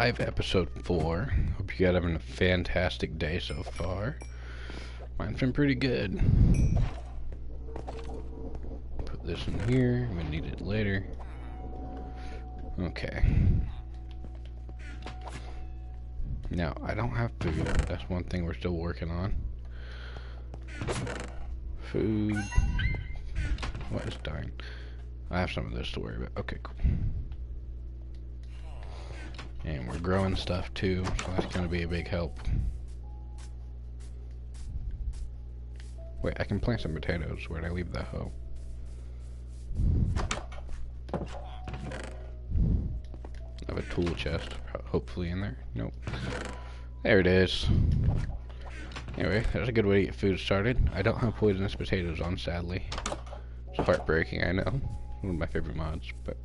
Live, episode 4. Hope you guys are having a fantastic day so far. Mine's been pretty good. Put this in here, we need it later. Okay. Now, I don't have food. That's one thing we're still working on. Food. What is dying? I have some of this to worry about. Okay, cool. And we're growing stuff too, so that's going to be a big help. Wait, I can plant some potatoes. Where'd I leave the hoe? I have a tool chest, hopefully in there. Nope. There it is. Anyway, that's a good way to get food started. I don't have poisonous potatoes on, sadly. It's heartbreaking, I know. One of my favorite mods, but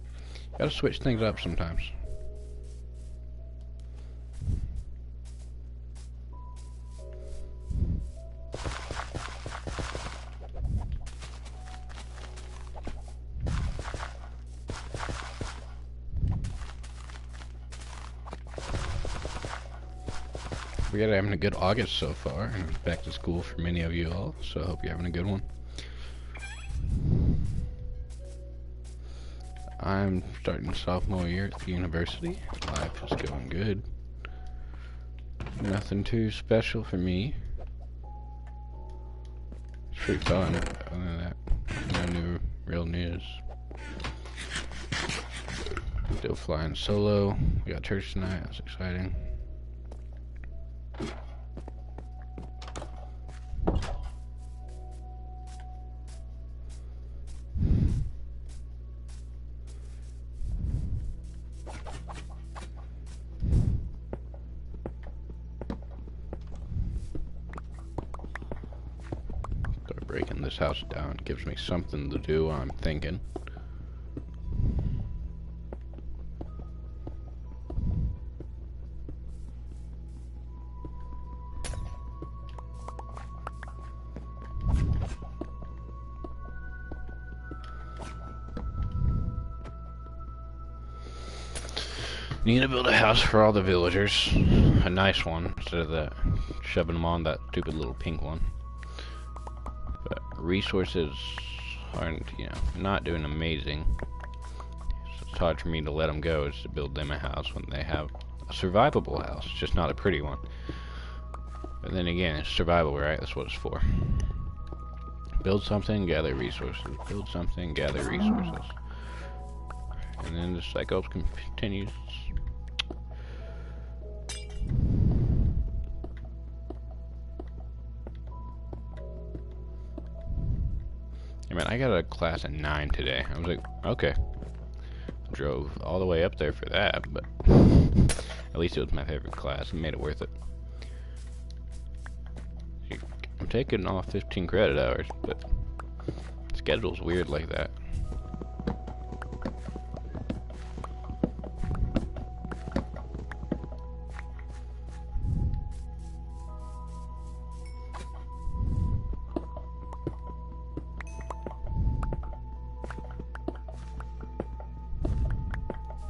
gotta switch things up sometimes. We are having a good August so far, and it's back to school for many of you all, so I hope you're having a good one. I'm starting sophomore year at the university. Life is going good. Nothing too special for me. It's pretty fun. Other than that, no new real news. Still flying solo. We got church tonight. That's exciting. Breaking this house down gives me something to do, I'm thinking. Need to build a house for all the villagers. A nice one, instead of that shoving them on that stupid little pink one. But resources aren't, not doing amazing. So it's hard for me to let them go, is to build them a house when they have a survivable house, just not a pretty one. But then again, it's survival, right? That's what it's for. Build something, gather resources. Build something, gather resources. And then the cycle continues. Man, I got a class at 9 today. I was like, okay. Drove all the way up there for that, but at least it was my favorite class and made it worth it. I'm taking off 15 credit hours, but the schedule's weird like that.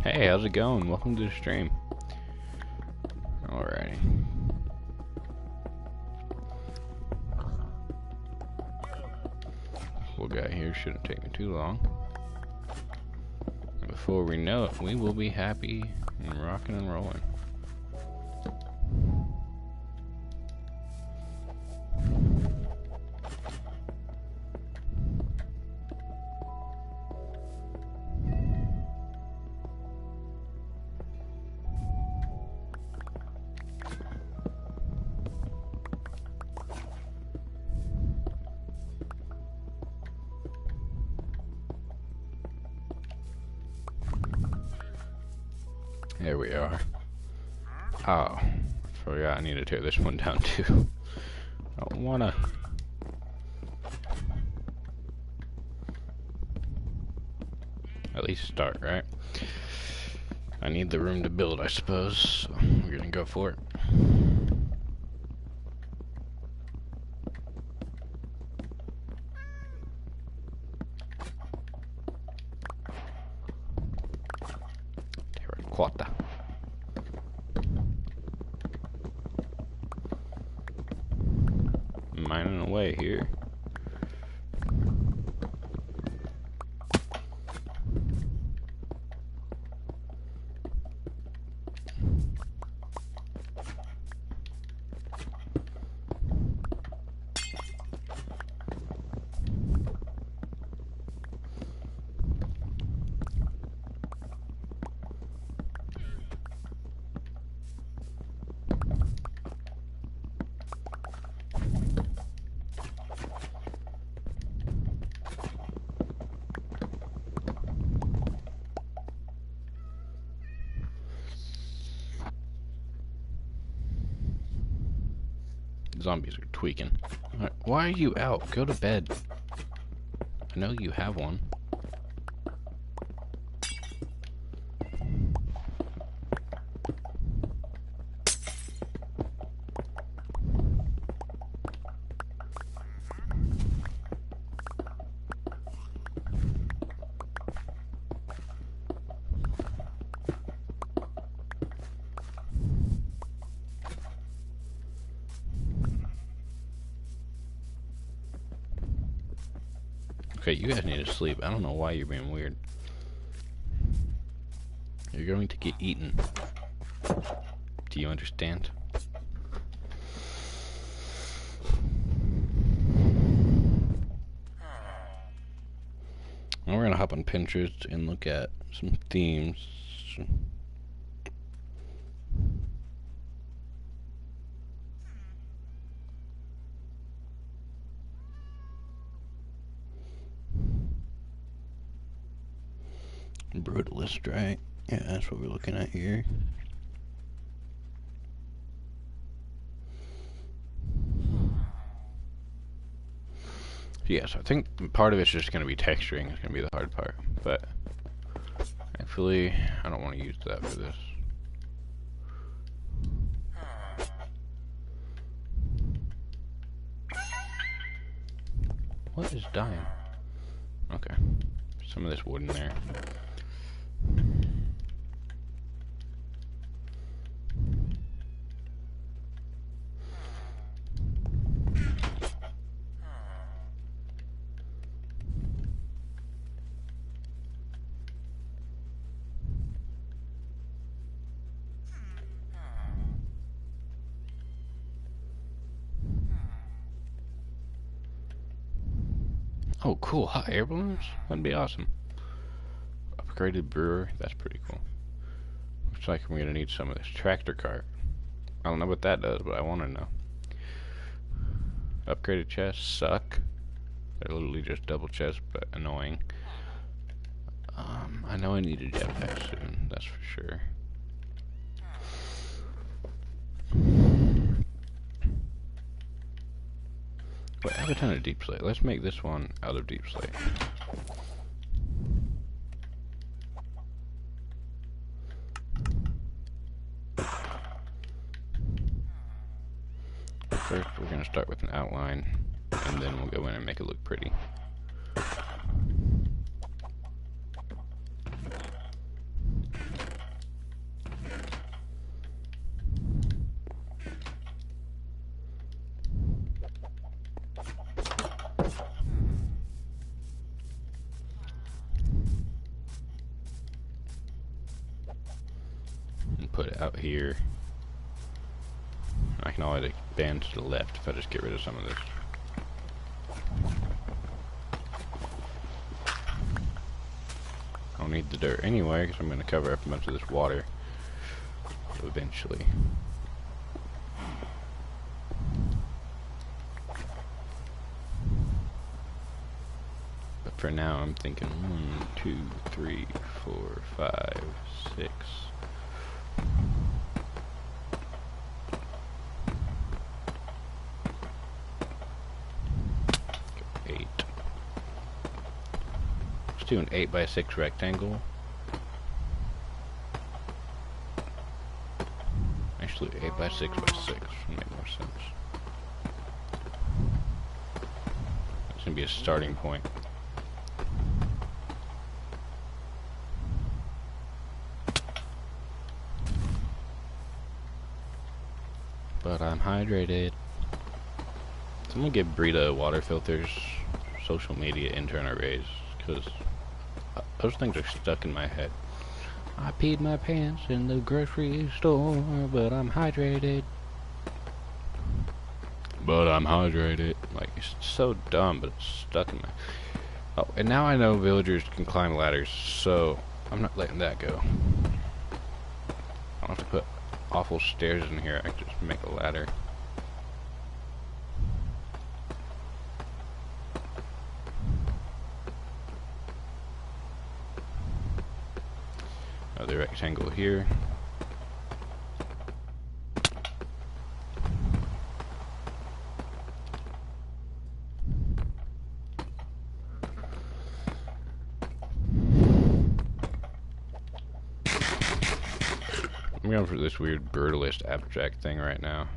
Hey, how's it going? Welcome to the stream. Alrighty. What we got here shouldn't take me too long. And before we know it, we will be happy and rocking and rolling. There we are. Oh, I forgot I need to tear this one down too. I don't wanna. At least start, right? I need the room to build, I suppose, so we're gonna go for it. Terracotta. mining away here. Zombies are tweaking. Right, why are you out? Go to bed. I know you have one. Okay, you guys need to sleep. I don't know why you're being weird. You're going to get eaten. Do you understand? Now we're gonna hop on Pinterest and look at some themes. Brutalist, right? Yeah, that's what we're looking at here. Yes, I think part of it's just going to be texturing. It's going to be the hard part. But actually, I don't want to use that for this. What is dying? Okay. Some of this wood in there. Oh, cool. Hot air balloons? That'd be awesome. Upgraded brewer. That's pretty cool. Looks like we're going to need some of this tractor cart. I don't know what that does, but I want to know. Upgraded chests suck. They're literally just double chests, but annoying. I know I need a jetpack soon. That's for sure. But I have a ton of deep slate. Let's make this one out of deep slate. First, we're going to start with an outline, and then we'll go in and make it look pretty. Put it out here. I can always expand to the left if I just get rid of some of this. I don't need the dirt anyway because I'm going to cover up a bunch of this water eventually. But for now I'm thinking 1, 2, 3, 4, 5, 6. 8. Let's do an 8x6 rectangle. Actually, 8x6x6 would make more sense. That's gonna be a starting point. But I'm hydrated. Someone give Brita water filters, social media intern arrays, because those things are stuck in my head. I peed my pants in the grocery store, but I'm hydrated. But I'm hydrated. Like, it's so dumb, but it's stuck in my... Oh, and now I know villagers can climb ladders, so I'm not letting that go. I don't have to put awful stairs in here, I can just make a ladder. Another rectangle here. I'm going for this weird brutalist abstract thing right now.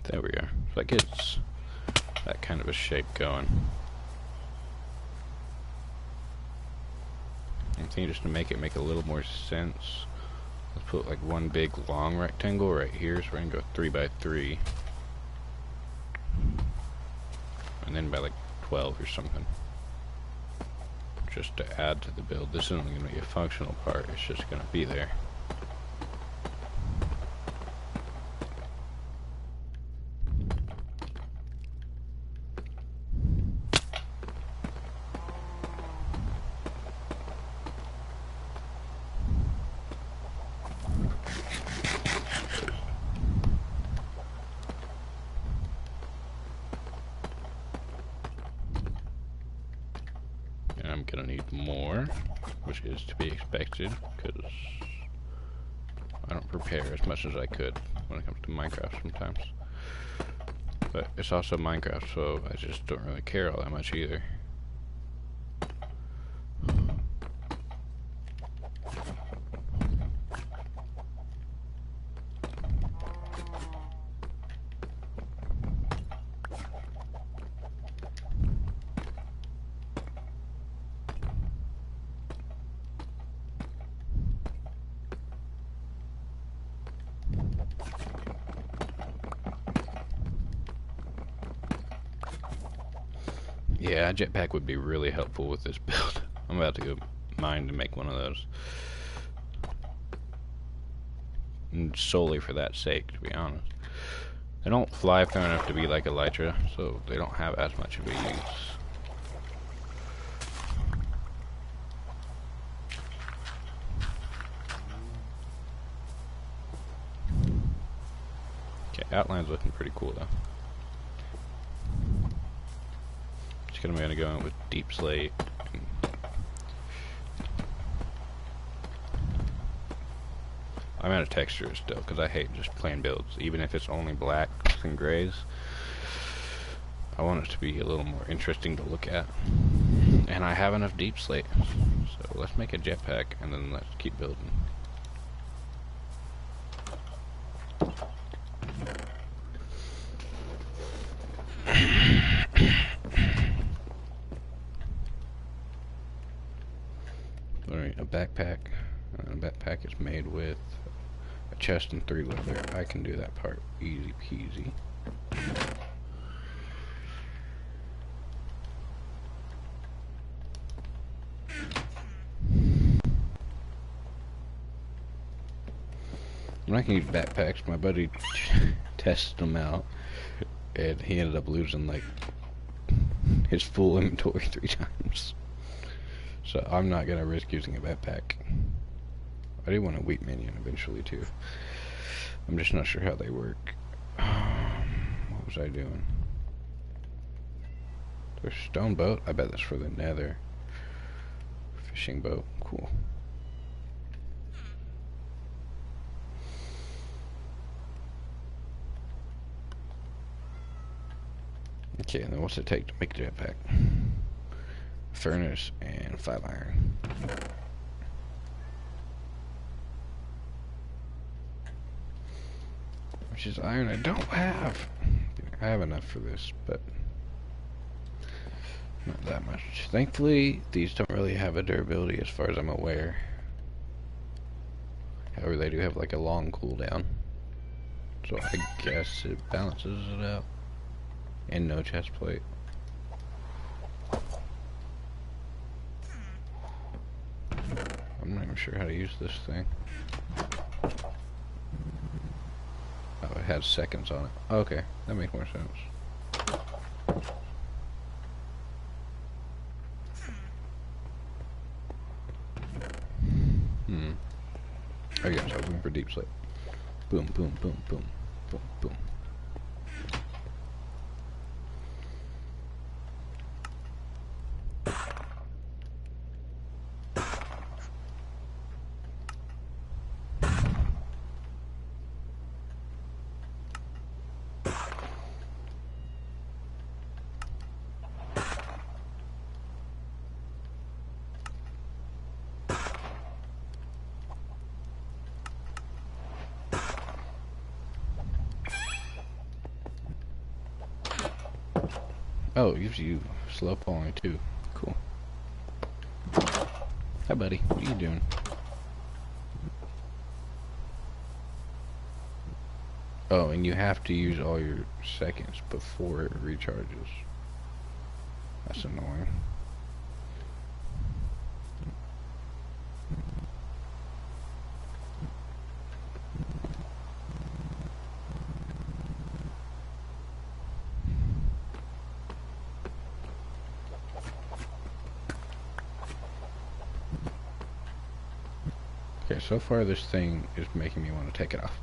There we go. So that gets that kind of a shape going. I think just to make it make a little more sense, let's put like one big long rectangle right here. So we're gonna go 3 by 3, and then by like 12 or something, just to add to the build. This isn't gonna be a functional part. It's just gonna be there. I'm gonna need more, which is to be expected, because I don't prepare as much as I could when it comes to Minecraft sometimes. But it's also Minecraft, so I just don't really care all that much either. Yeah, a jetpack would be really helpful with this build. I'm about to go mine to make one of those. And solely for that sake, to be honest. They don't fly far enough to be like Elytra, so they don't have as much of a use. Okay, outline's looking pretty cool though. I'm gonna go in with deep slate. I'm out of texture still because I hate just plain builds. Even if it's only blacks and grays, I want it to be a little more interesting to look at. And I have enough deep slate, so let's make a jetpack and then let's keep building. Alright, a backpack. A backpack is made with a chest and 3 leather. I can do that part easy peasy. When I can use backpacks, my buddy tested them out, and he ended up losing like his full inventory 3 times. So I'm not gonna risk using a backpack. I do want a wheat minion eventually too. I'm just not sure how they work. What was I doing? There's a stone boat. I bet that's for the nether. Fishing boat. Cool. Okay, and then what's it take to make a jetpack? Furnace and 5 iron. Which is iron I don't have. I have enough for this, but not that much. Thankfully, these don't really have a durability as far as I'm aware. However, they do have like a long cooldown. So I guess it balances it out. And no chest plate. I'm not even sure how to use this thing. Oh, it has seconds on it. Okay, that makes more sense. I guess I was looking for deep slip. Boom, boom, boom, boom, boom, boom. Oh, it gives you slow falling too. Cool. Hi, buddy. What are you doing? Oh, and you have to use all your seconds before it recharges. That's annoying. Okay, so far this thing is making me want to take it off.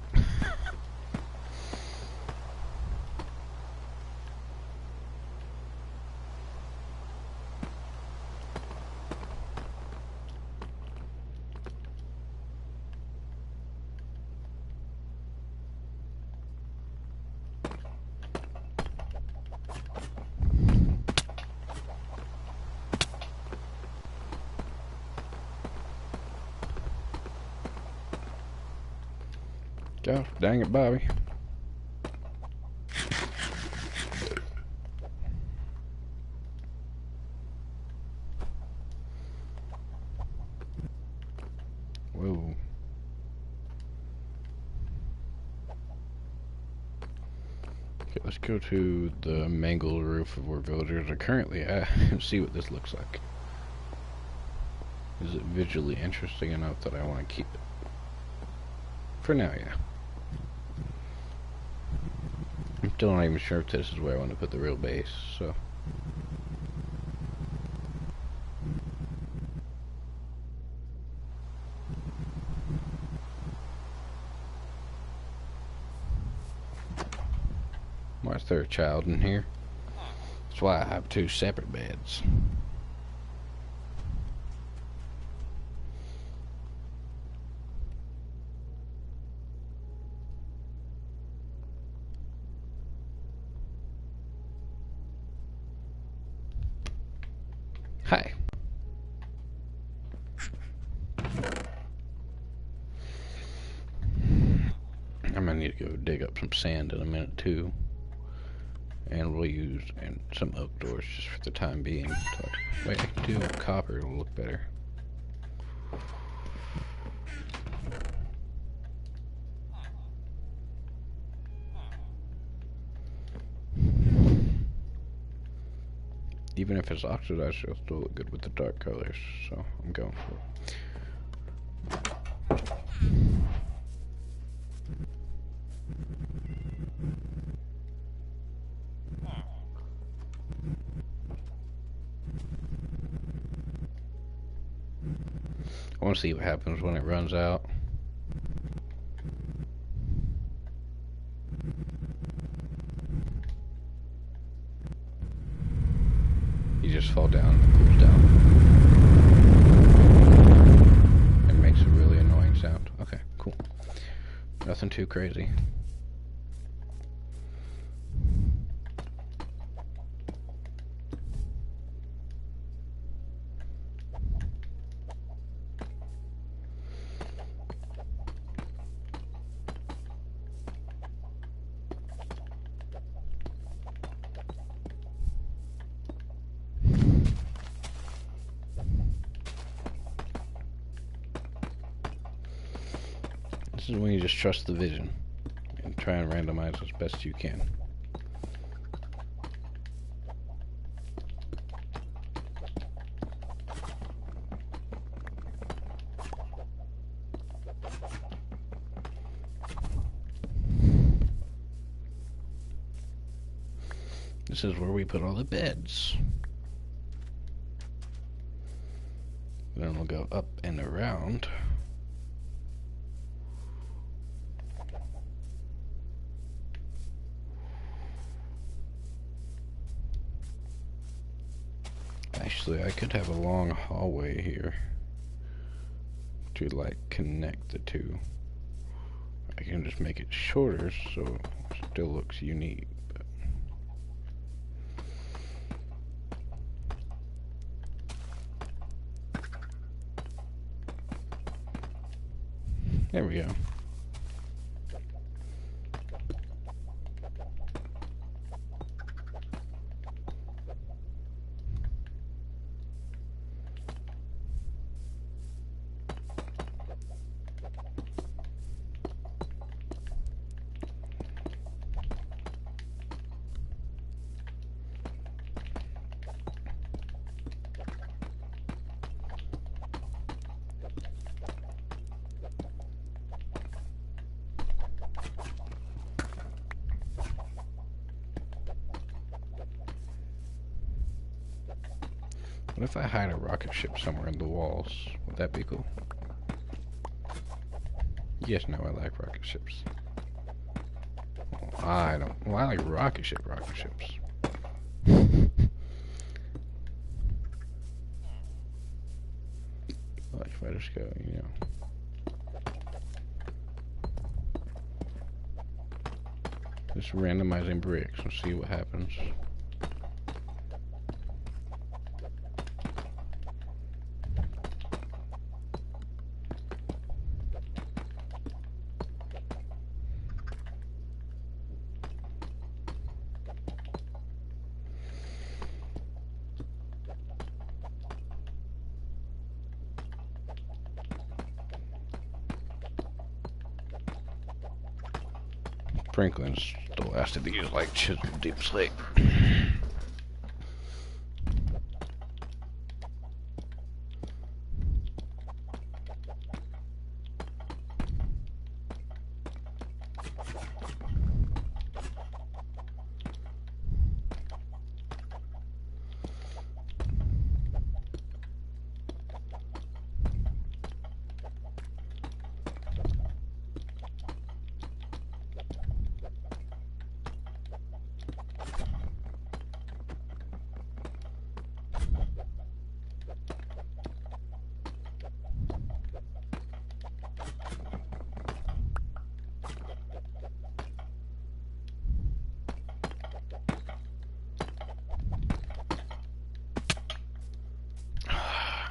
God dang it, Bobby. Whoa. Okay, let's go to the mangled roof of where villagers are currently at and see what this looks like. Is it visually interesting enough that I want to keep it? For now, yeah. I'm still not even sure if this is where I want to put the real base, so. Why is there a child in here? That's why I have 2 separate beds. Hi. I'm gonna need to go dig up some sand in a minute too. And we'll use some oak doors just for the time being. Wait, I can do copper, it'll look better. Even if it's oxidized, it'll still look good with the dark colors, so I'm going for it. I want to see what happens when it runs out. You just fall down and it cools down. It makes a really annoying sound. Okay, cool. Nothing too crazy. This is when you just trust the vision and try and randomize as best you can. This is where we put all the beds. Then we'll go up and around. Actually, I could have a long hallway here to like connect the two. I can just make it shorter so it still looks unique. There we go. What if I hide a rocket ship somewhere in the walls? Would that be cool? Yes, no, I like rocket ships. Well, I don't. Well, I like rocket ships. Like if I just go, you know. Just randomizing bricks and see what happens. Franklin's the last of these, like chiseled deep slate.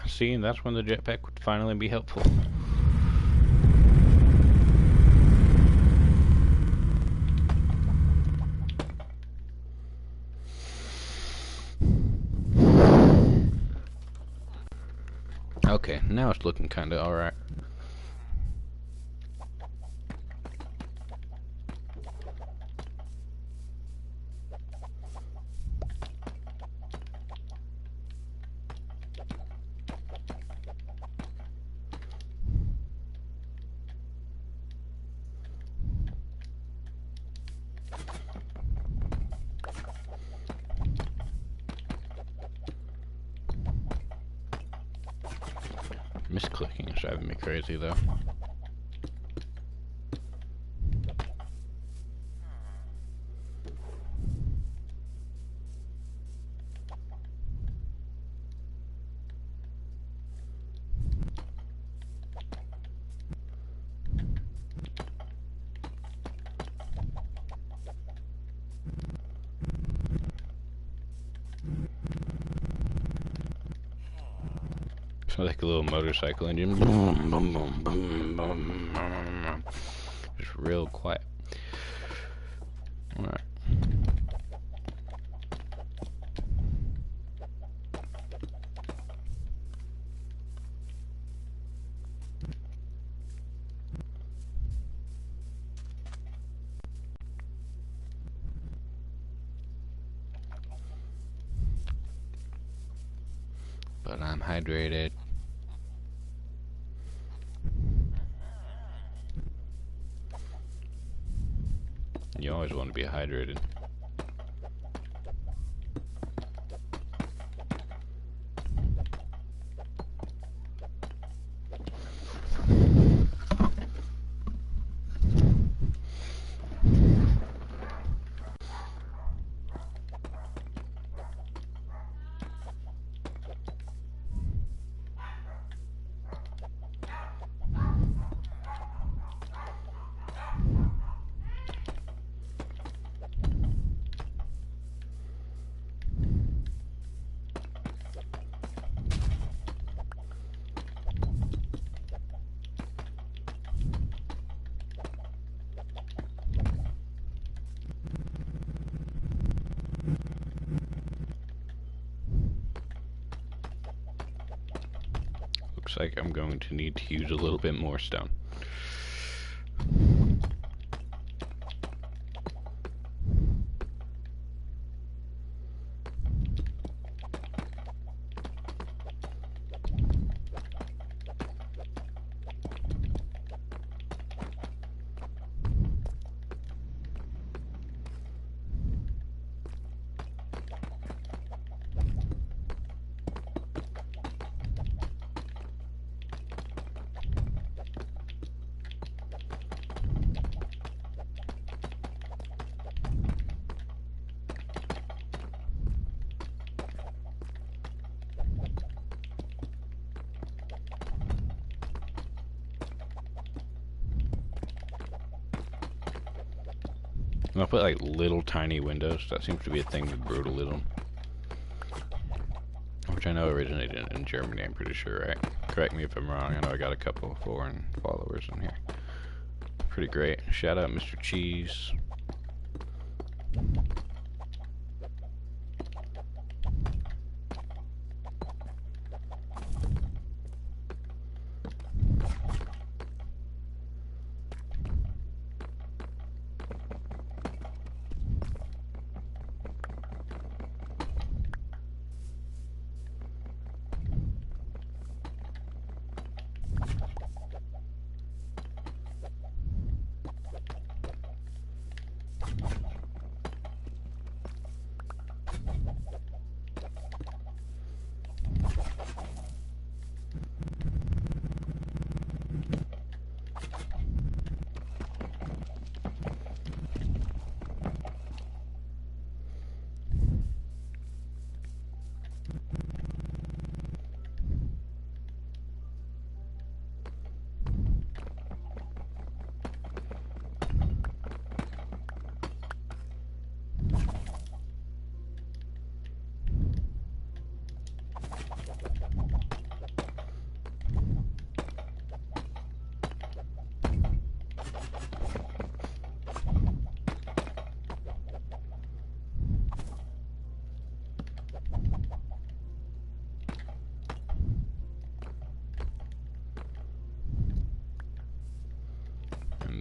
See, and that's when the jetpack would finally be helpful. Okay, now it's looking kinda alright. Misclicking is driving me crazy though. Sounds like a little motorcycle engine. Boom, boom, boom, boom, boom. Just real quiet. Alright. hydrated. You always want to be hydrated. Looks like I'm going to need to use a little bit more stone. I'll put like little tiny windows. That seems to be a thing with brutalism, which I know originated in Germany, I'm pretty sure, right? Correct me if I'm wrong. I know I got a couple of foreign followers in here. Pretty great. Shout out Mr. Cheese.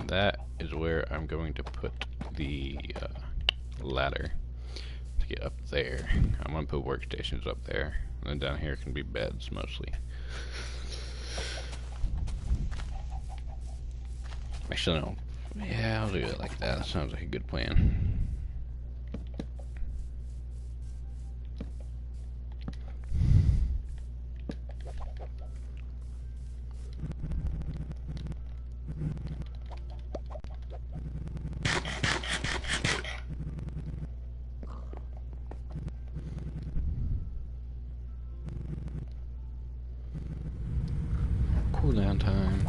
That is where I'm going to put the ladder to get up there. I'm going to put workstations up there, and then down here can be beds mostly. Actually, no. Yeah, I'll do it like that. That sounds like a good plan. Cooldown time.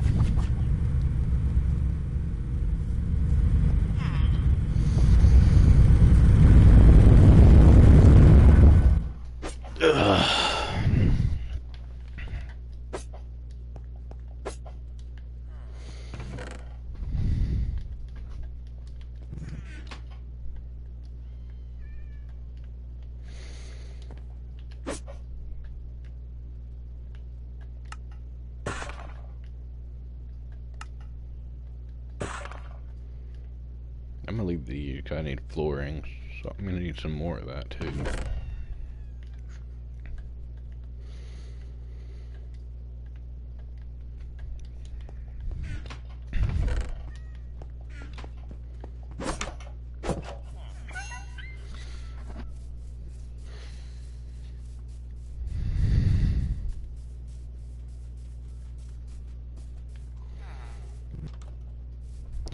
I'm gonna leave the, cause I need flooring, so I'm gonna need some more of that too.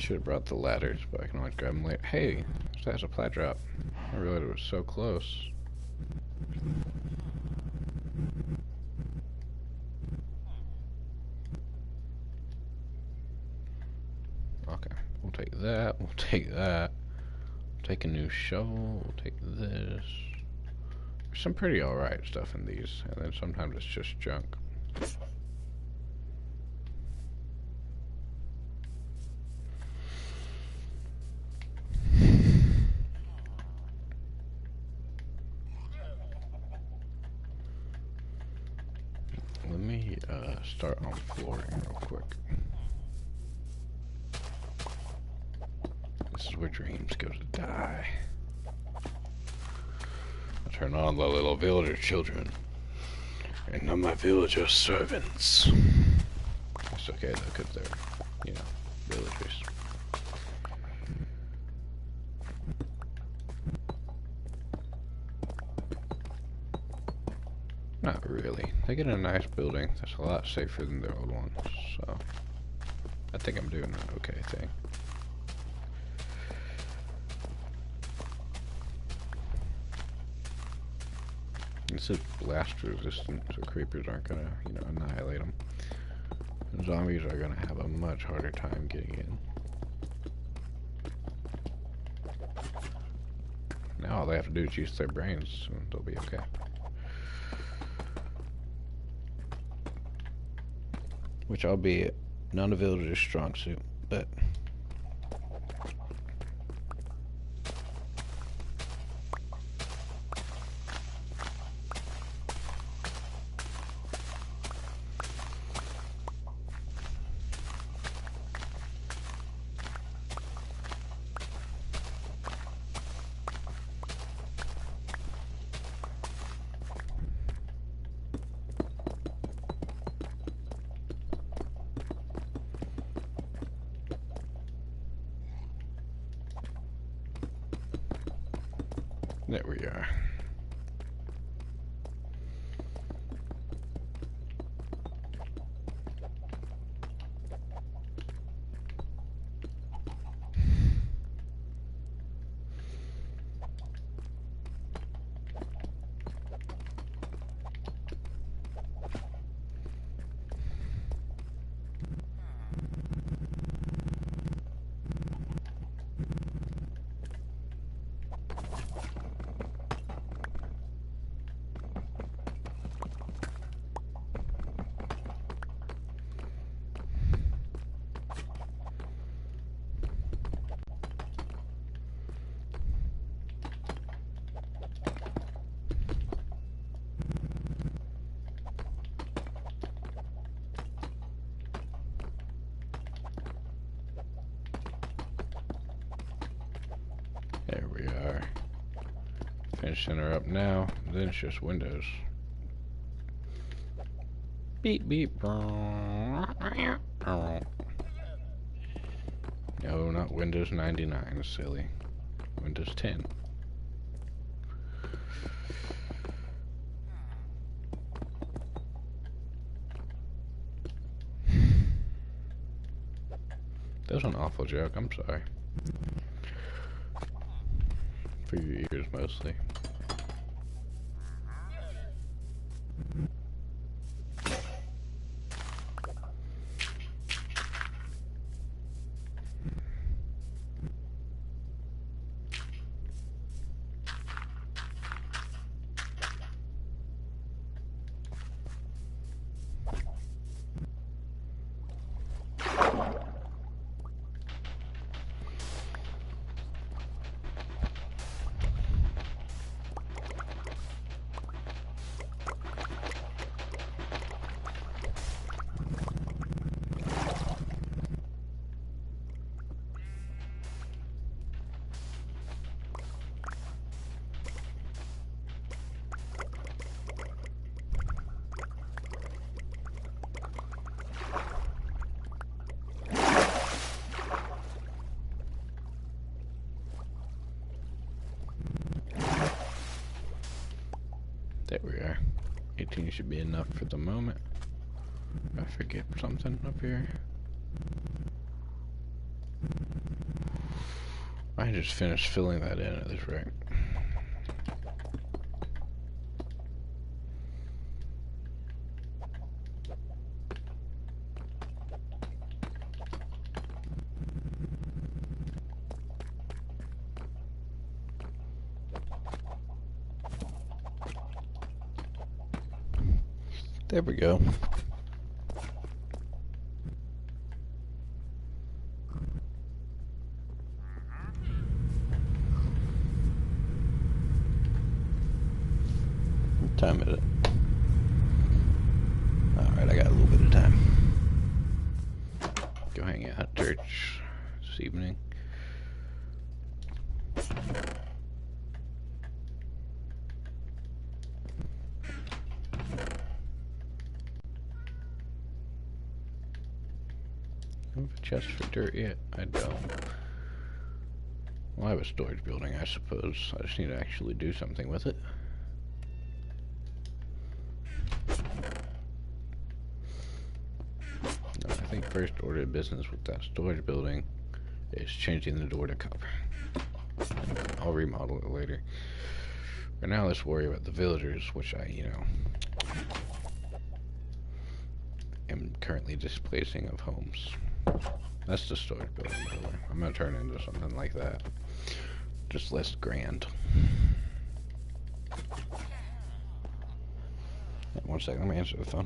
should have brought the ladders, but I can always grab them later. Hey, that's a plat drop. I realized it was so close. Okay, we'll take that, we'll take that. We'll take a new shovel, we'll take this. There's some pretty alright stuff in these, and then sometimes it's just junk. Let me start on flooring real quick. This is where dreams go to die. I turn on the little villager children, and none of my villager servants. It's okay though, because they're, you know, villagers. Not really. They get a nice building that's a lot safer than their old ones, so I think I'm doing an okay thing. This is blast resistant, so creepers aren't gonna, you know, annihilate them. And zombies are gonna have a much harder time getting in. Now all they have to do is use their brains, and they'll be okay. Which, albeit, none of villager's strong suit, but there we are. There we are. Finishing her up now. Then it's just windows. Beep beep. No, not Windows 99, silly. Windows 10. That was an awful joke, I'm sorry. For your ears, mostly. There we are. 18 should be enough for the moment. I forget something up here. I just finished filling that in at this rate. There we go. What time is it? Alright, I got a little bit of time. Go hang out at church this evening. I have a chest for dirt yet? I don't. Well, I have a storage building, I suppose. I just need to actually do something with it. No, I think first order of business with that storage building is changing the door to copper. I'll remodel it later. For now, let's worry about the villagers, which I, am currently displacing of homes. That's the storage building, by the way. I'm gonna turn it into something like that. Just less grand. One second, let me answer the phone.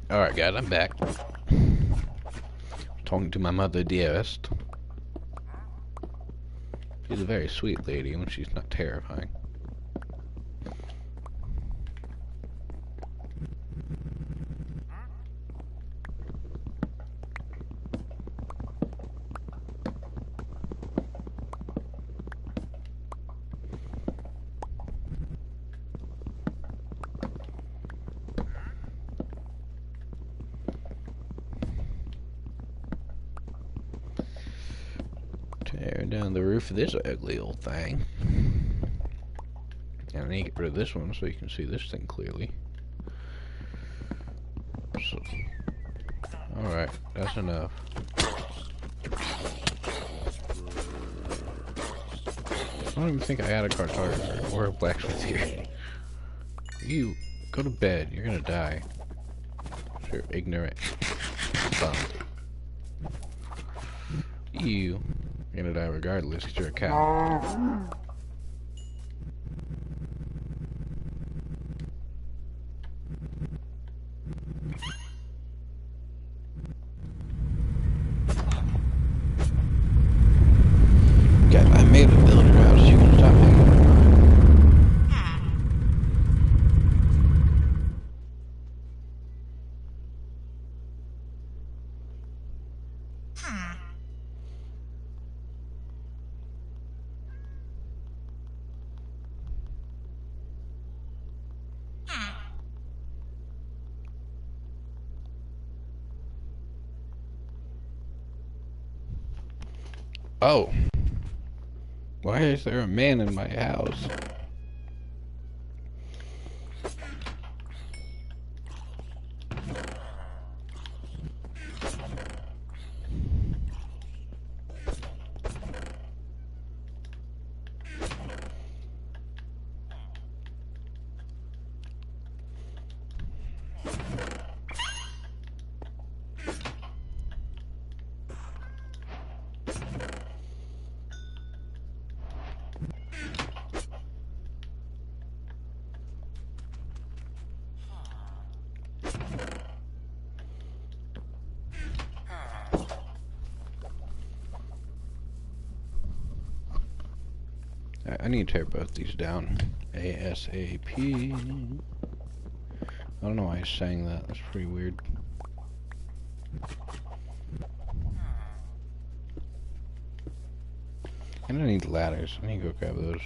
Alright guys, I'm back. Talking to my mother dearest. She's a very sweet lady when she's not terrifying. Tear down the roof of this ugly old thing. And I need to get rid of this one so you can see this thing clearly. So, alright, that's enough. I don't even think I had a cartographer or a blacksmith here. You, go to bed, you're gonna die. You're ignorant bum. You're gonna die regardless because you're a cow. God, I made a villager house. You can stop making it. Oh. Why is there a man in my house? I need to tear both these down ASAP. I don't know why I sang that. That's pretty weird. And I need ladders. I need to go grab those.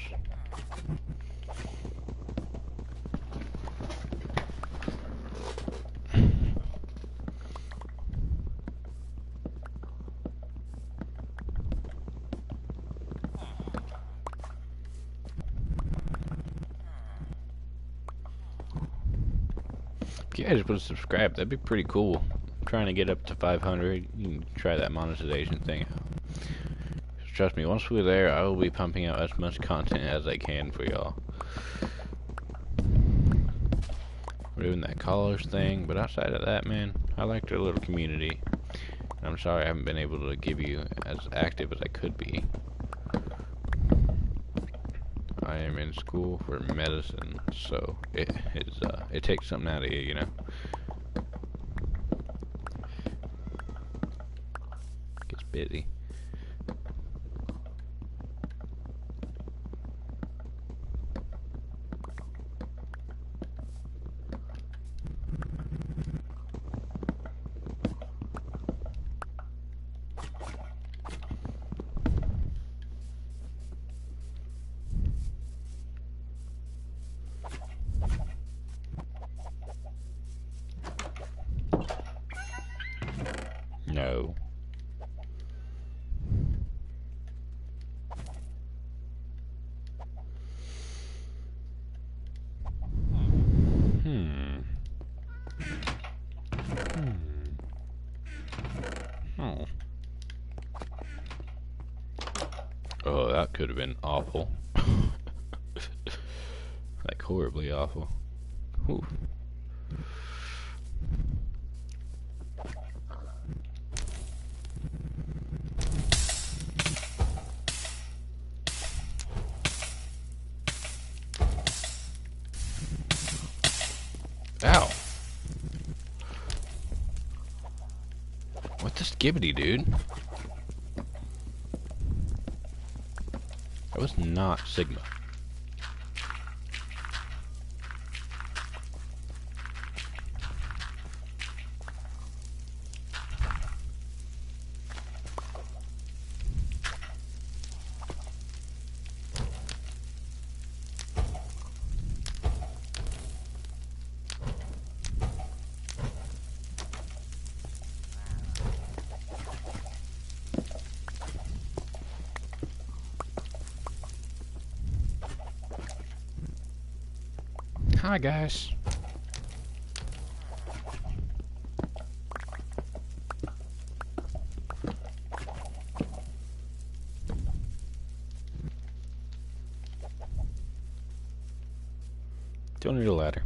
If you guys would subscribe, that'd be pretty cool. I'm trying to get up to 500. You can try that monetization thing out. Trust me, once we're there, I will be pumping out as much content as I can for y'all. We're doing that college thing, but outside of that, man, I like their little community. And I'm sorry I haven't been able to give you as active as I could be. I am in school for medicine, so it takes something out of you, you know. Gets busy. No. Oh. Oh, that could have been awful. Like horribly awful. Whew. Ow. the skibbity, dude? That was not Sigma. Hi, guys. Don't need a ladder.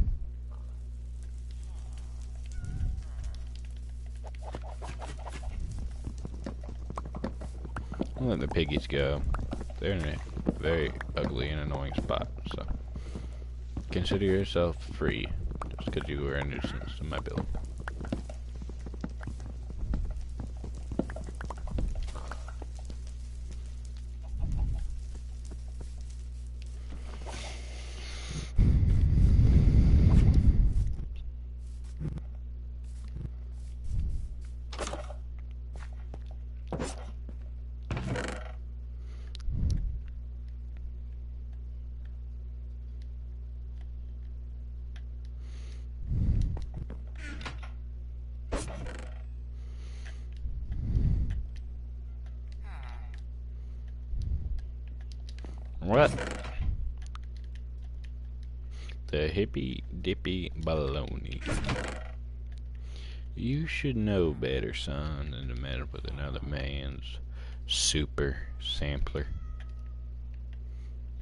I'll let the piggies go. They're in a very ugly and annoying spot, so consider yourself free just because you were a nuisance to my build. What? The hippy dippy baloney. You should know better, son, than to meddle with another man's super sampler.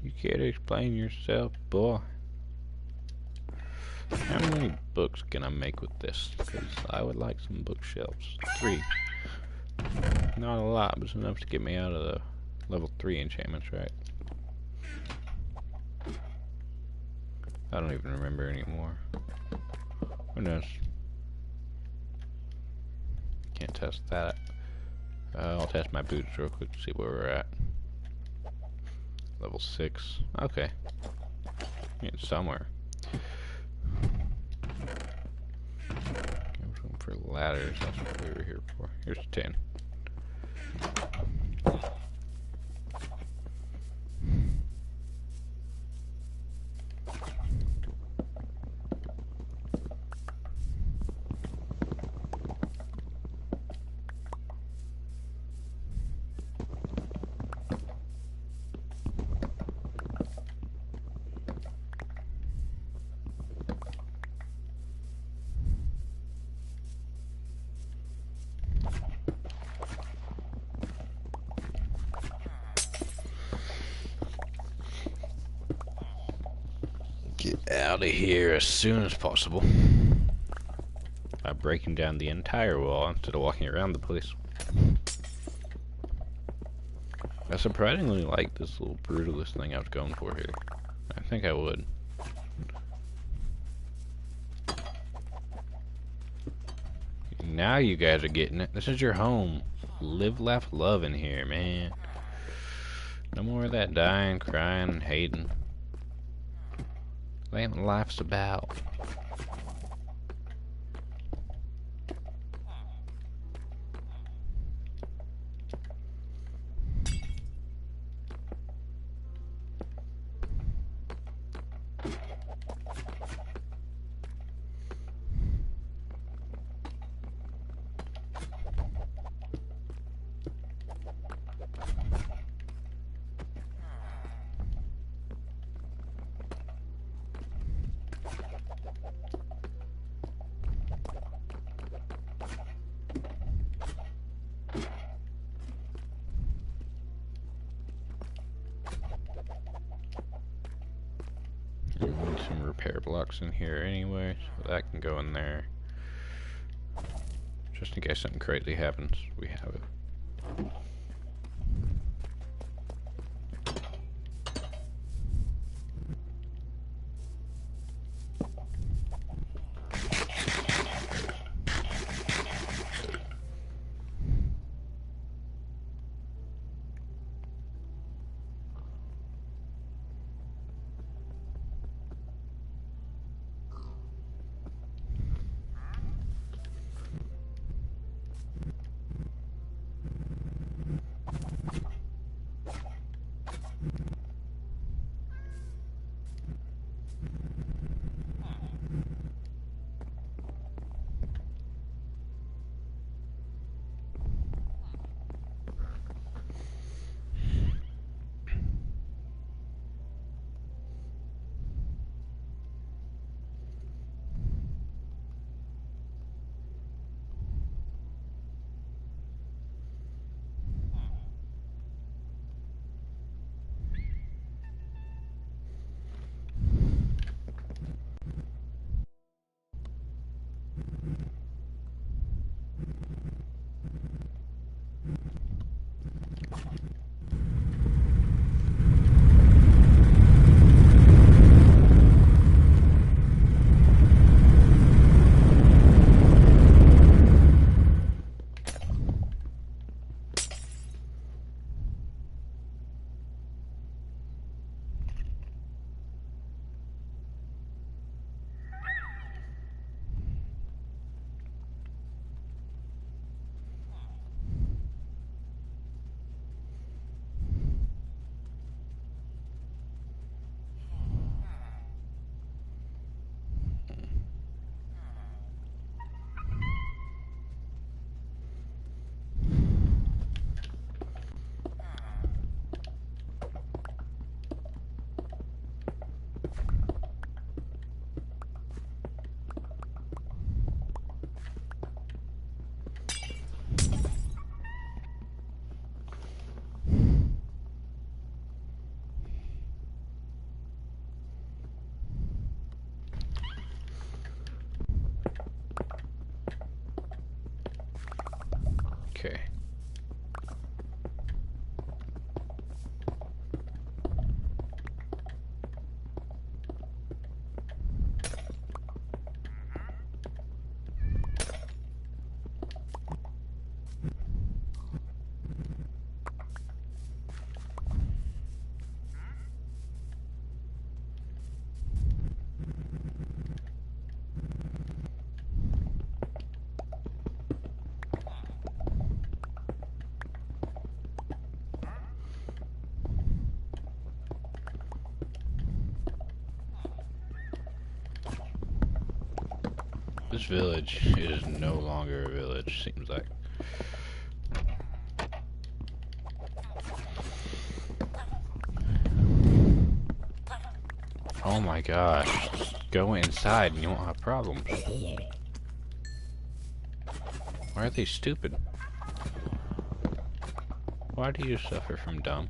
You care to explain yourself, boy? How many books can I make with this? Because I would like some bookshelves. 3. Not a lot, but it's enough to get me out of the level 3 enchantments, right? I don't even remember anymore. Who knows? Can't test that. I'll test my boots real quick to see where we're at. Level 6. Okay. It's somewhere. There's room for ladders. That's what we were here for. Here's 10. Get out of here as soon as possible by breaking down the entire wall instead of walking around the place. I surprisingly like this little brutalist thing I was going for here. I think I would. Now you guys are getting it. This is your home. Live, laugh, love in here, man. No more of that dying, crying, and hating. That's what life's about. Some repair blocks in here anyway, so that can go in there. Just in case something crazy happens, we have it. Okay. This village is no longer a village, seems like. Oh my gosh. Go inside and you won't have problems. Why are they stupid? Why do you suffer from dumb?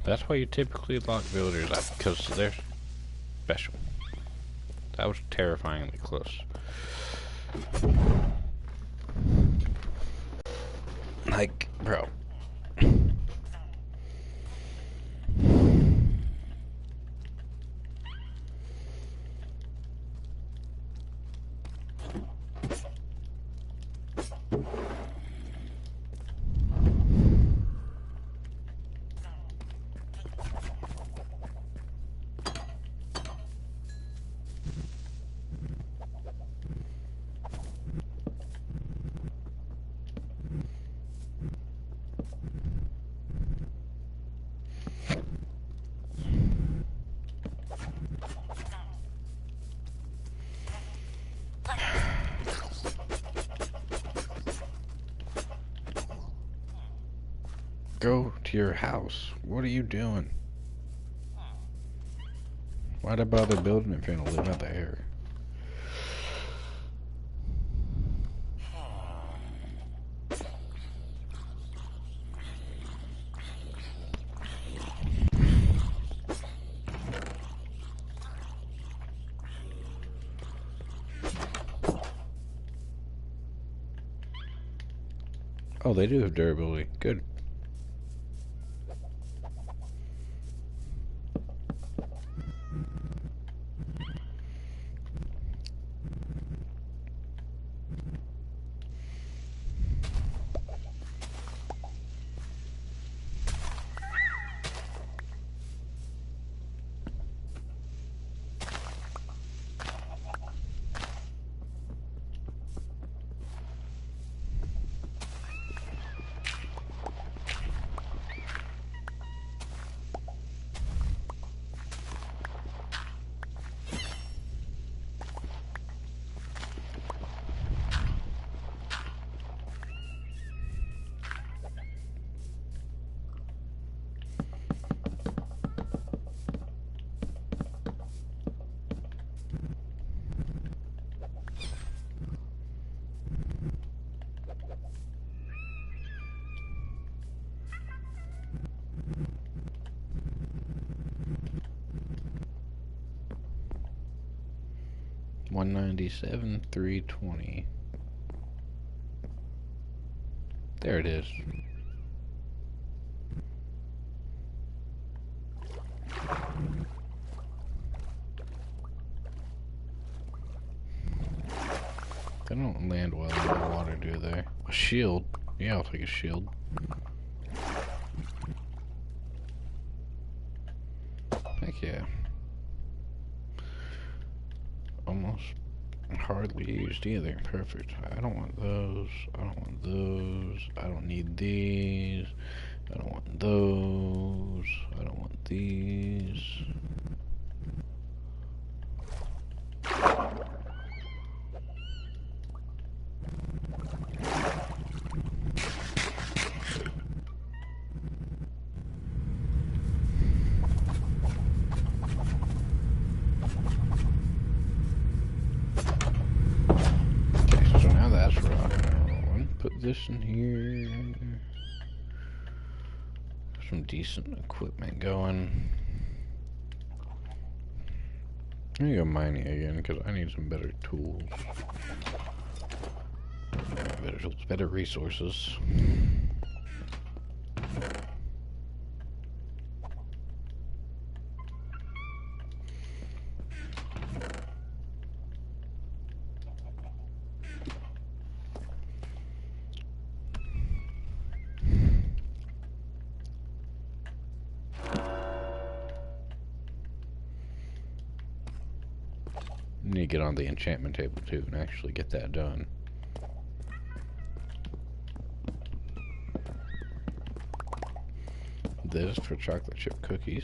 That's why you typically lock villagers up, because they're special. That was terrifyingly close. Like, bro. Go to your house. What are you doing? Why'd I bother building it if you're gonna live out there? Oh, they do have durability. Good. $197, $320. There it is. They don't land well in the water, do they? A shield. Yeah, I'll take a shield. Yeah. Almost hardly used either. Perfect. I don't want those. I don't want those. I don't need these. I don't want those. I don't want these. Okay, so now that's rocking and rolling. Put this in here. Some decent equipment going. I'm gonna go mining again because I need some better tools. Better tools, better resources. Need to get on the enchantment table too and actually get that done. This for chocolate chip cookies.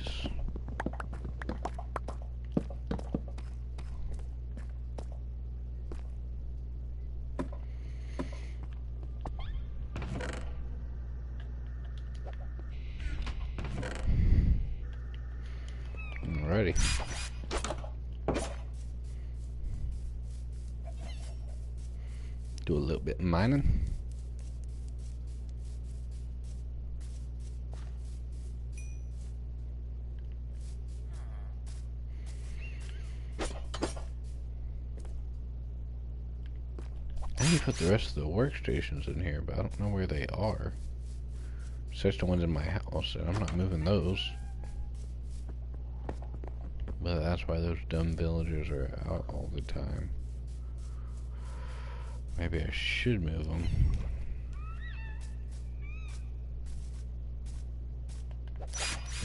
Alrighty. Do a little bit of mining. I need to put the rest of the workstations in here, but I don't know where they are. Besides the ones in my house, and I'm not moving those. But that's why those dumb villagers are out all the time. Maybe I should move them.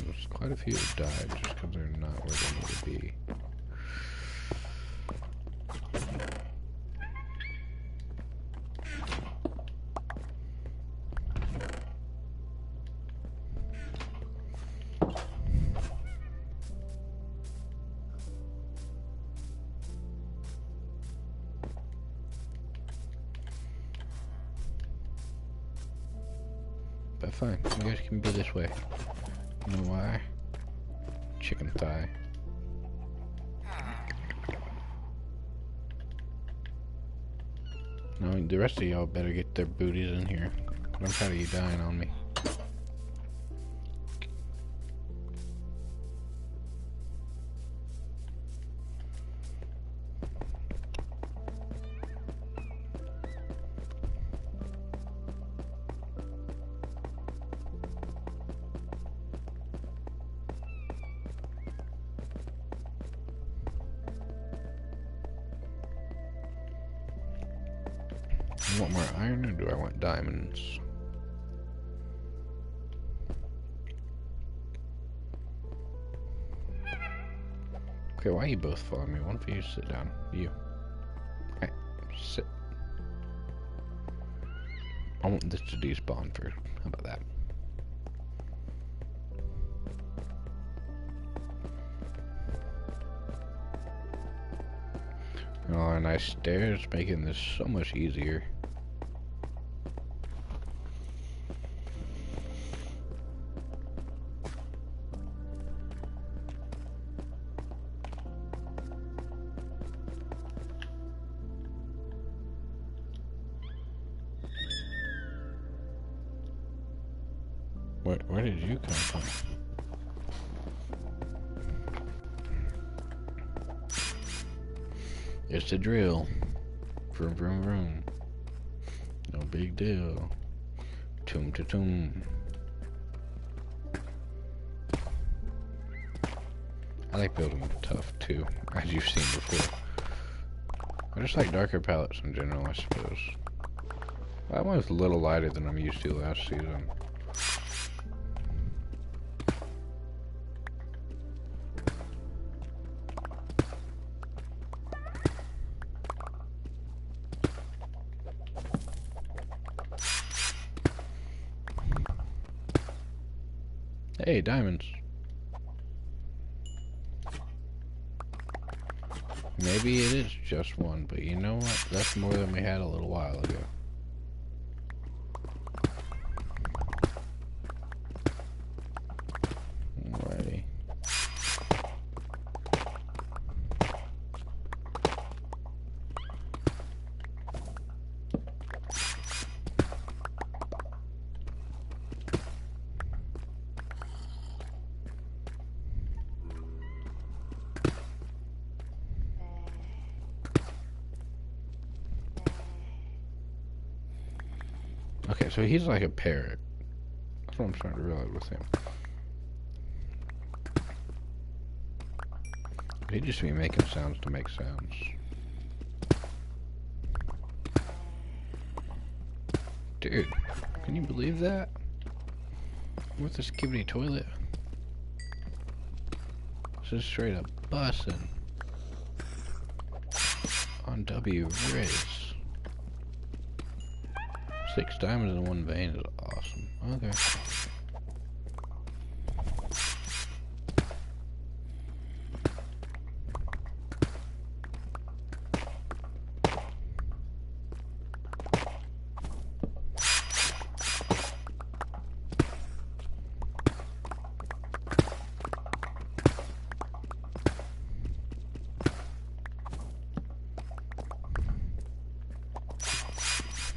There's quite a few that died just because they're not where they need to be. But fine, you guys can be this way. You know why? Chicken thigh. No, the rest of y'all better get their booties in here. I'm tired of you dying on me. Do I want more iron or do I want diamonds? Okay, why are you both following me? One for you, sit down. You. Okay, sit. I want this to despawn first. How about that? Oh, nice stairs, making this so much easier. Where did you come from? It's the drill. Vroom, vroom, vroom. No big deal. Toom to toom. I like building tough too, as you've seen before. I just like darker palettes in general, I suppose. That one was a little lighter than I'm used to last season. Hey, diamonds. Maybe it is just one, but you know what? That's more than we had a little while ago. Alrighty. Okay, so he's like a parrot. That's what I'm starting to realize with him. He'd just be making sounds to make sounds. Dude, can you believe that? With this skibidi toilet? This is straight up bussin'. On W Riz. 6 diamonds in one vein is awesome. Okay.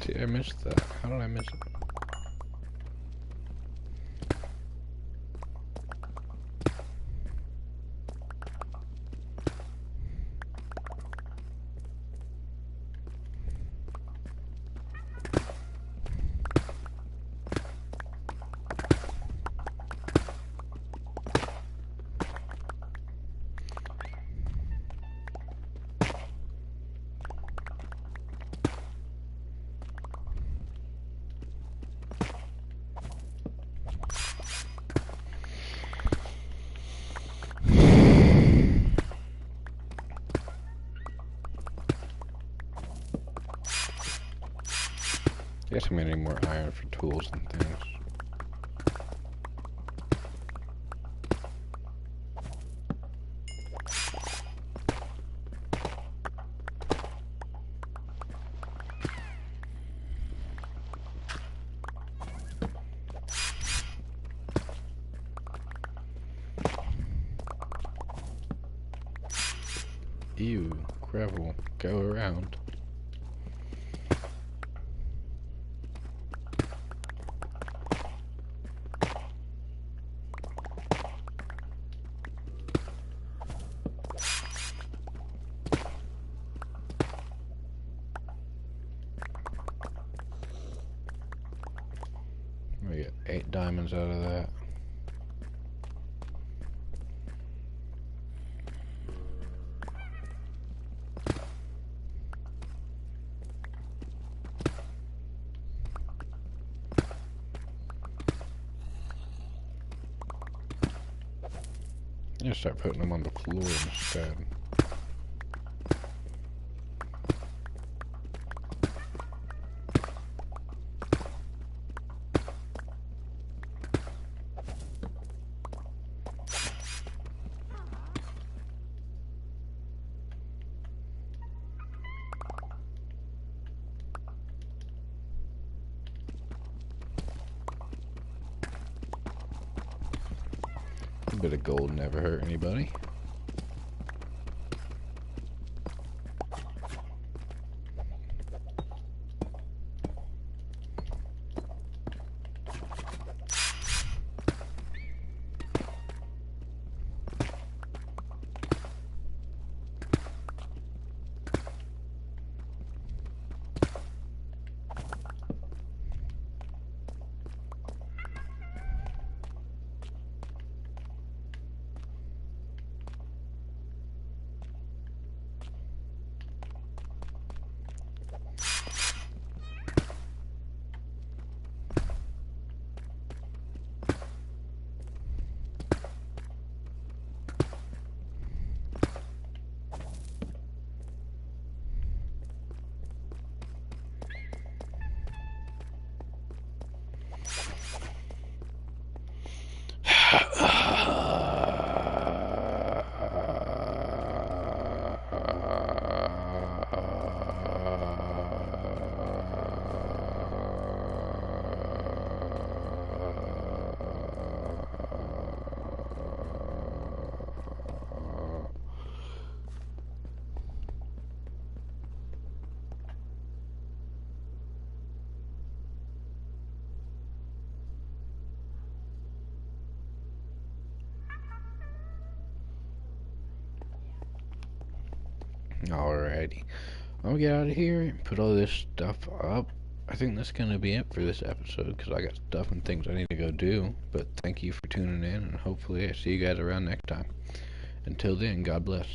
Dude, I missed that. How did I miss it? I guess I'm gonna need more iron for tools and things. Ew, gravel, go around. We get 8 diamonds out of that. I'm gonna start putting them on the floor instead. A bit of gold never hurt anybody. Alrighty. I'll get out of here and put all this stuff up. I think that's going to be it for this episode because I got stuff and things I need to go do. But thank you for tuning in, and hopefully I see you guys around next time. Until then, God bless.